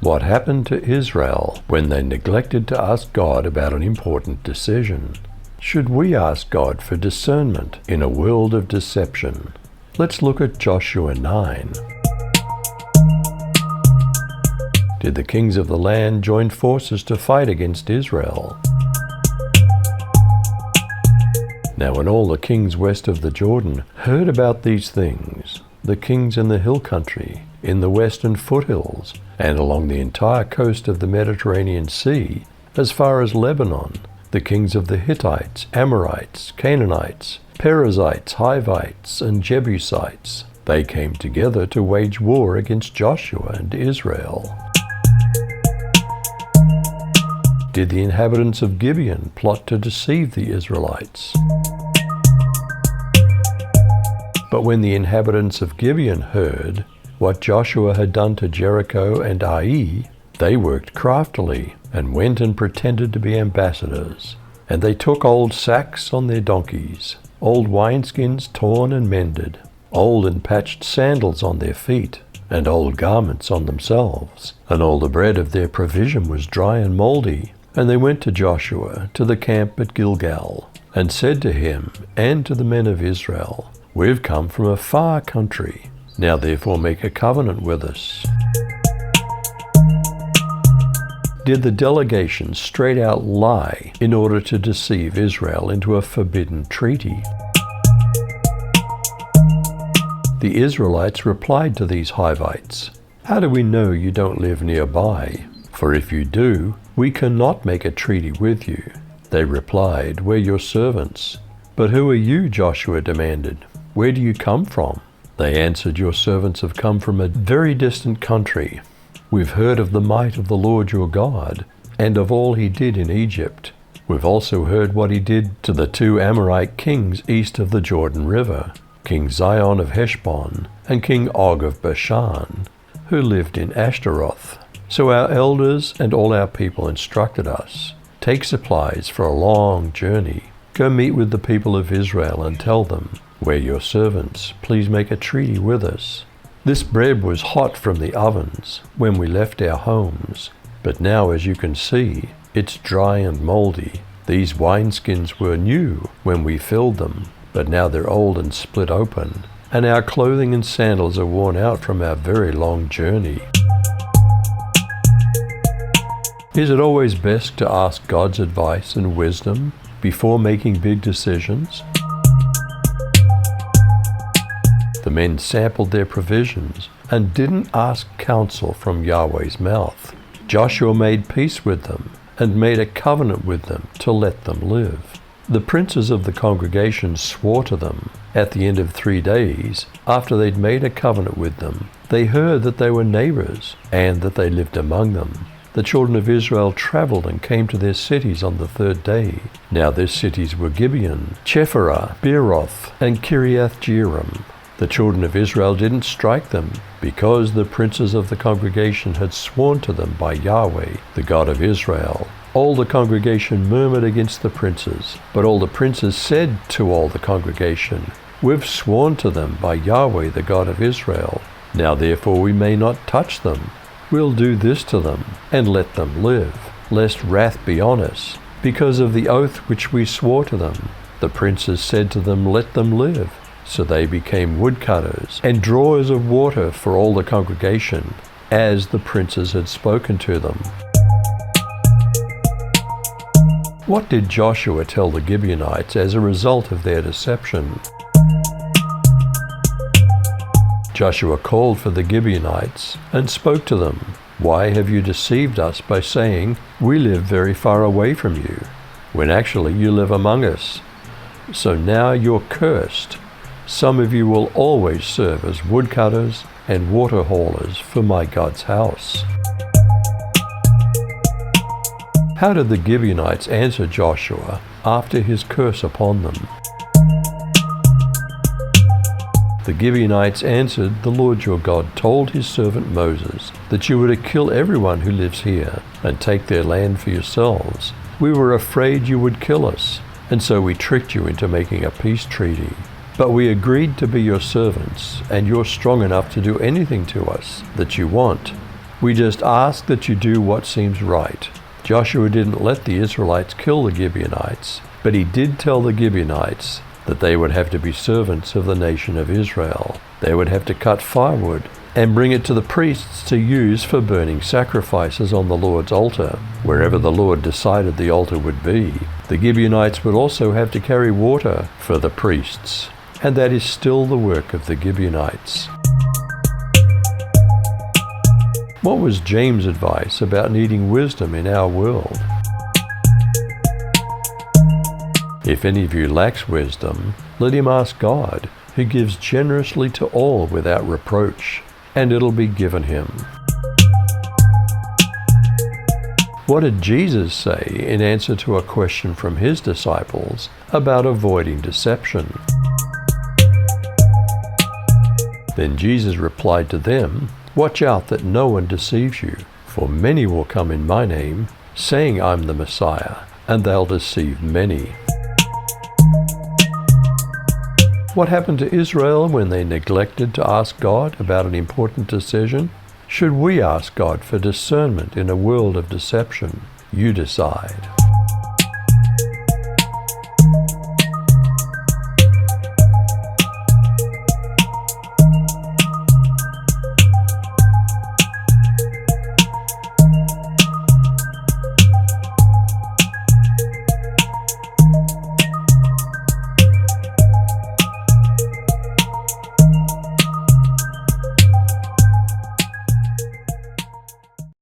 What happened to Israel when they neglected to ask God about an important decision? Should we ask God for discernment in a world of deception? Let's look at Joshua 9. Did the kings of the land join forces to fight against Israel? Now when all the kings west of the Jordan heard about these things, the kings in the hill country, in the western foothills, and along the entire coast of the Mediterranean Sea, as far as Lebanon, the kings of the Hittites, Amorites, Canaanites, Perizzites, Hivites, and Jebusites, they came together to wage war against Joshua and Israel. Did the inhabitants of Gibeon plot to deceive the Israelites? But when the inhabitants of Gibeon heard what Joshua had done to Jericho and Ai, they worked craftily and went and pretended to be ambassadors. And they took old sacks on their donkeys, old wineskins torn and mended, old and patched sandals on their feet, and old garments on themselves. And all the bread of their provision was dry and mouldy. And they went to Joshua to the camp at Gilgal, and said to him and to the men of Israel, "We've come from a far country. Now therefore make a covenant with us." Did the delegation straight out lie in order to deceive Israel into a forbidden treaty? The Israelites replied to these Hivites, "How do we know you don't live nearby? For if you do, we cannot make a treaty with you." They replied, "We're your servants." "But who are you?" Joshua demanded. "Where do you come from?" They answered, "Your servants have come from a very distant country. We've heard of the might of the Lord your God, and of all he did in Egypt. We've also heard what he did to the 2 Amorite kings east of the Jordan River, King Sihon of Heshbon and King Og of Bashan, who lived in Ashtaroth. So our elders and all our people instructed us, 'Take supplies for a long journey. Go meet with the people of Israel and tell them, "We're your servants. Please make a treaty with us." This bread was hot from the ovens when we left our homes, but now, as you can see, it's dry and moldy. These wineskins were new when we filled them, but now they're old and split open, and our clothing and sandals are worn out from our very long journey. Is it always best to ask God's advice and wisdom before making big decisions? The men sampled their provisions and didn't ask counsel from Yahweh's mouth. Joshua made peace with them and made a covenant with them to let them live. The princes of the congregation swore to them. At the end of 3 days, after they'd made a covenant with them, they heard that they were neighbors and that they lived among them. The children of Israel traveled and came to their cities on the 3rd day. Now their cities were Gibeon, Chephirah, Beeroth, and Kiriath-Jearim. The children of Israel didn't strike them, because the princes of the congregation had sworn to them by Yahweh, the God of Israel. All the congregation murmured against the princes, but all the princes said to all the congregation, "We've sworn to them by Yahweh, the God of Israel. Now therefore we may not touch them. We'll do this to them, and let them live, lest wrath be on us, because of the oath which we swore to them." The princes said to them, "Let them live." So they became woodcutters and drawers of water for all the congregation, as the princes had spoken to them. What did Joshua tell the Gibeonites as a result of their deception? Joshua called for the Gibeonites and spoke to them. "Why have you deceived us by saying, 'We live very far away from you,' when actually you live among us? So now you're cursed. Some of you will always serve as woodcutters and water haulers for my God's house." How did the Gibeonites answer Joshua after his curse upon them? The Gibeonites answered, "The Lord your God told his servant Moses that you were to kill everyone who lives here and take their land for yourselves. We were afraid you would kill us, and so we tricked you into making a peace treaty. But we agreed to be your servants, and you're strong enough to do anything to us that you want. We just ask that you do what seems right. Joshua didn't let the Israelites kill the Gibeonites, but he did tell the Gibeonites that they would have to be servants of the nation of Israel. They would have to cut firewood and bring it to the priests to use for burning sacrifices on the Lord's altar, wherever the Lord decided the altar would be. The Gibeonites would also have to carry water for the priests, and that is still the work of the Gibeonites. What was James' advice about needing wisdom in our world? If any of you lacks wisdom, let him ask God, who gives generously to all without reproach, and it'll be given him. What did Jesus say in answer to a question from his disciples about avoiding deception? Then Jesus replied to them, "Watch out that no one deceives you, for many will come in my name, saying I'm the Messiah, and they'll deceive many." What happened to Israel when they neglected to ask God about an important decision? Should we ask God for discernment in a world of deception? You decide.